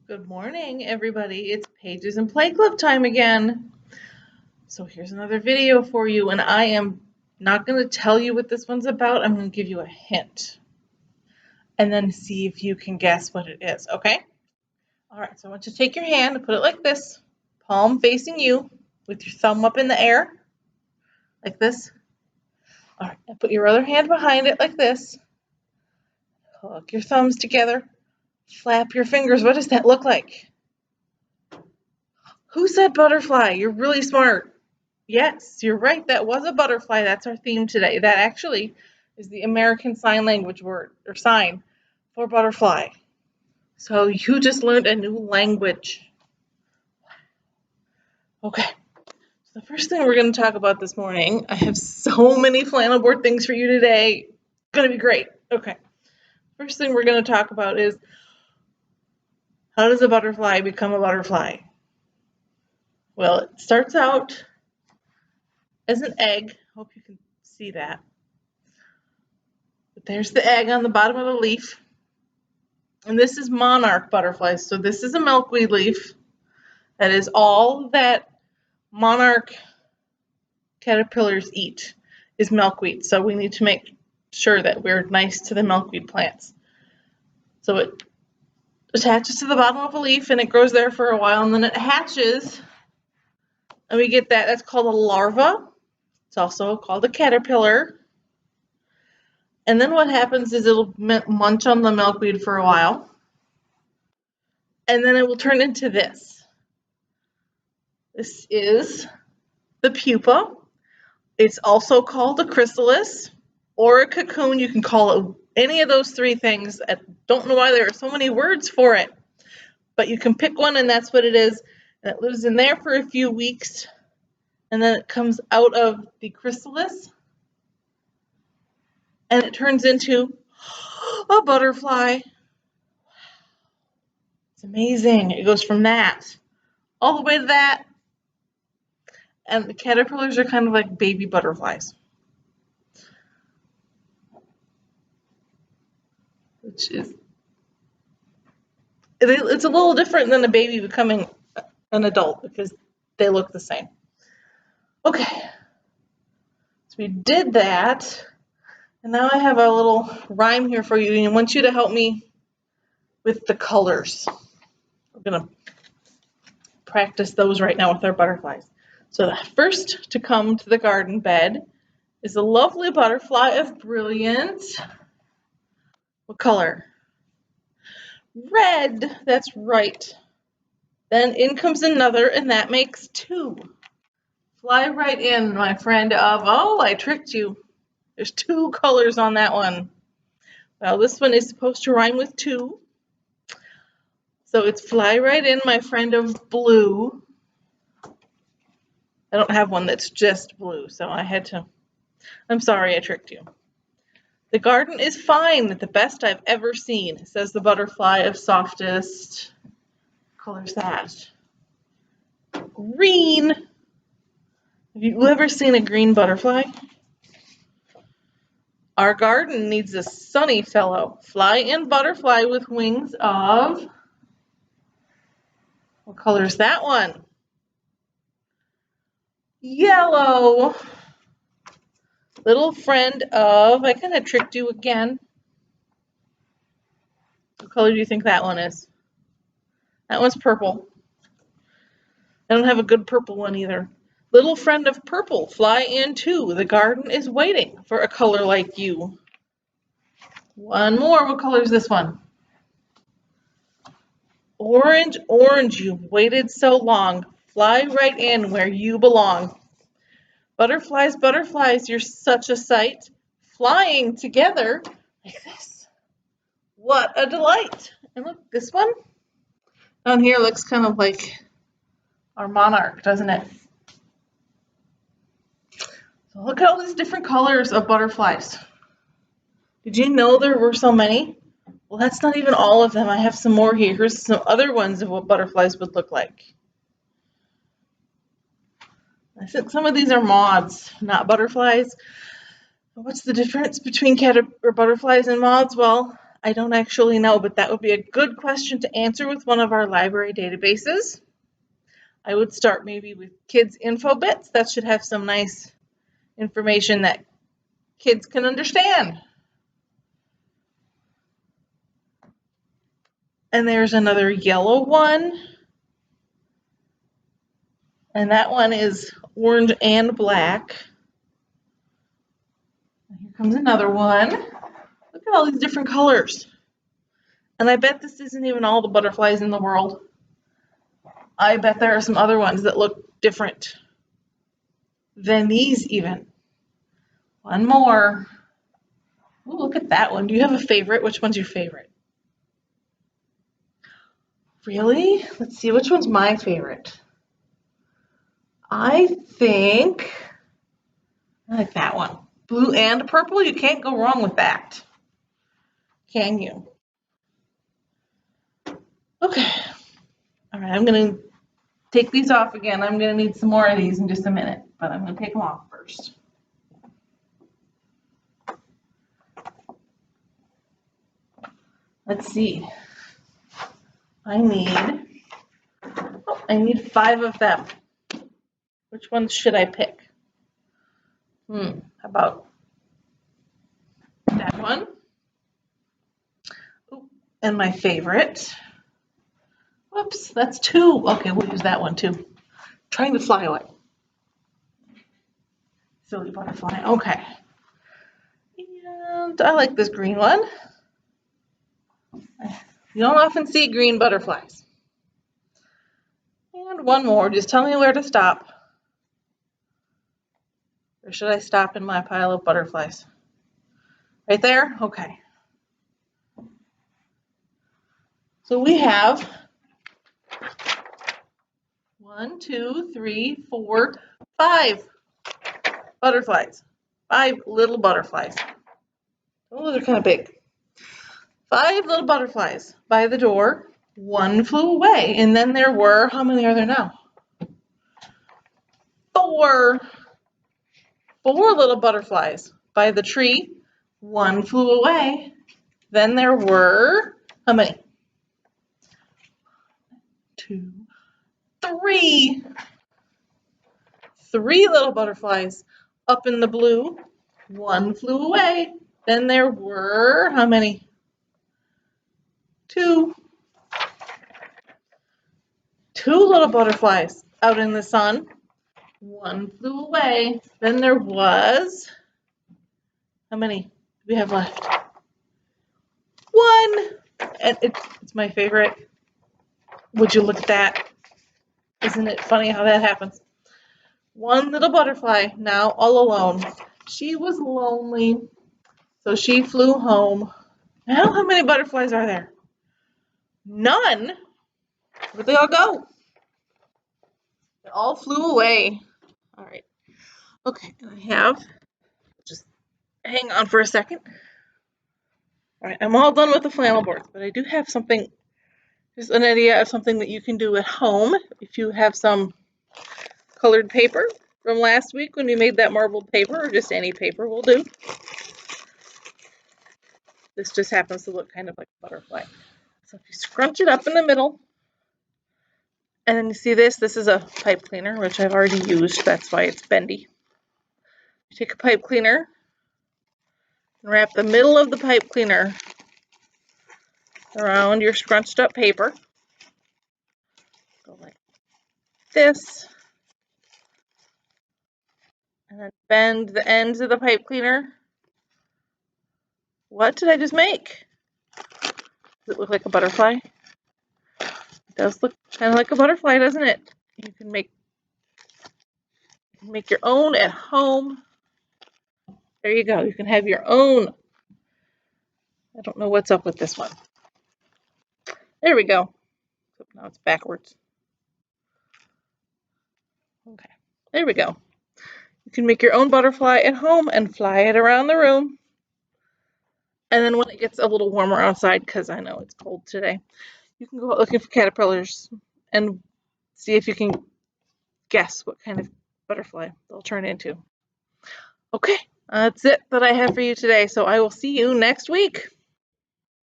Good morning, everybody. It's Pages and Play Club time again. So here's another video for you, and I am not going to tell you what this one's about. I'm going to give you a hint and then see if you can guess what it is, okay? All right, so I want you to take your hand and put it like this, palm facing you with your thumb up in the air, like this. All right, and put your other hand behind it like this. Hook your thumbs together. Flap your fingers. What does that look like? Who said butterfly? You're really smart. Yes, you're right. That was a butterfly. That's our theme today. That actually is the American Sign Language word or sign for butterfly. So you just learned a new language. Okay. So the first thing we're going to talk about this morning, I have so many flannel board things for you today. It's going to be great. Okay. First thing we're going to talk about is how does a butterfly become a butterfly? Well, it starts out as an egg. Hope you can see that. But there's the egg on the bottom of the leaf. And this is monarch butterflies. So this is a milkweed leaf. That is all that monarch caterpillars eat is milkweed. So we need to make sure that we're nice to the milkweed plants. So it attaches to the bottom of a leaf and it grows there for a while and then it hatches and we get that. That's called a larva. It's also called a caterpillar. And then what happens is it'll munch on the milkweed for a while. And then it will turn into this. This is the pupa. It's also called a chrysalis or a cocoon. You can call it any of those three things. I don't know why there are so many words for it, but you can pick one and that's what it is. And it lives in there for a few weeks and then it comes out of the chrysalis and it turns into a butterfly. It's amazing. It goes from that all the way to that. And the caterpillars are kind of like baby butterflies. Which is, it's a little different than a baby becoming an adult because they look the same. Okay, so we did that. And now I have a little rhyme here for you. And I want you to help me with the colors. We're going to practice those right now with our butterflies. So the first to come to the garden bed is a lovely butterfly of brilliant. What color? Red. That's right. Then in comes another, and that makes two. Fly right in, my friend of, oh, I tricked you. There's two colors on that one. Well, this one is supposed to rhyme with two. So it's fly right in, my friend of blue. I don't have one that's just blue, so I had to, I'm sorry I tricked you. The garden is fine, the best I've ever seen, says the butterfly of softest. What color's that? Green. Have you ever seen a green butterfly? Our garden needs a sunny fellow. Fly in, butterfly with wings of... What color is that one? Yellow. Little friend of... I kind of tricked you again. What color do you think that one is? That one's purple. I don't have a good purple one either. Little friend of purple, fly in too. The garden is waiting for a color like you. One more. What color is this one? Orange, orange, you've waited so long. Fly right in where you belong. Butterflies, butterflies, you're such a sight. Flying together like this. What a delight. And look, this one down here looks kind of like our monarch, doesn't it? So look at all these different colors of butterflies. Did you know there were so many? Well, that's not even all of them. I have some more here. Here's some other ones of what butterflies would look like. I think some of these are moths, not butterflies. What's the difference between butterflies and moths? Well, I don't actually know, but that would be a good question to answer with one of our library databases. I would start maybe with kids' info bits. That should have some nice information that kids can understand. And there's another yellow one. And that one is orange and black. And here comes another one. Look at all these different colors. And I bet this isn't even all the butterflies in the world. I bet there are some other ones that look different than these even. One more. Ooh, look at that one. Do you have a favorite? Which one's your favorite? Really? Let's see, which one's my favorite? I think I like that one. Blue and purple, you can't go wrong with that. Can you? Okay. All right, I'm going to take these off again. I'm going to need some more of these in just a minute, but I'm going to take them off first. Let's see. I need 5 of them. Which ones should I pick? How about that one? Ooh, and my favorite. Whoops, that's 2. Okay, we'll use that one too. Trying to fly away. Silly butterfly. Okay. And I like this green one. You don't often see green butterflies. And one more. Just tell me where to stop. Or should I stop in my pile of butterflies? Right there? Okay. So we have 1, 2, 3, 4, 5 butterflies. 5 little butterflies. Oh, they're kind of big. 5 little butterflies by the door. 1 flew away. And then there were, how many are there now? 4. 4 little butterflies by the tree. 1 flew away. Then there were, how many? 2, 3. 3 little butterflies up in the blue. 1 flew away. Then there were, how many? 2. 2 little butterflies out in the sun. 1 flew away. Then there was, how many do we have left? 1. And it's my favorite. Would you look at that? Isn't it funny how that happens? 1 little butterfly, now all alone. She was lonely, so she flew home. Now how many butterflies are there? None. Where'd they all go? They all flew away. All right. Okay, and I have, just hang on for a second. All right, I'm all done with the flannel boards, but I do have something, just an idea of something that you can do at home if you have some colored paper from last week when we made that marbled paper, or just any paper will do. This just happens to look kind of like a butterfly. So if you scrunch it up in the middle, and then you see this is a pipe cleaner, which I've already used, that's why it's bendy. You take a pipe cleaner and wrap the middle of the pipe cleaner around your scrunched up paper. Go like this. And then bend the ends of the pipe cleaner. What did I just make? Does it look like a butterfly? It does look kind of like a butterfly, doesn't it? You can make your own at home. There you go. You can have your own. I don't know what's up with this one. There we go. Now it's backwards. Okay, there we go. You can make your own butterfly at home and fly it around the room. And then when it gets a little warmer outside, because I know it's cold today, you can go out looking for caterpillars and see if you can guess what kind of butterfly they'll turn into. Okay, that's it that I have for you today. So I will see you next week.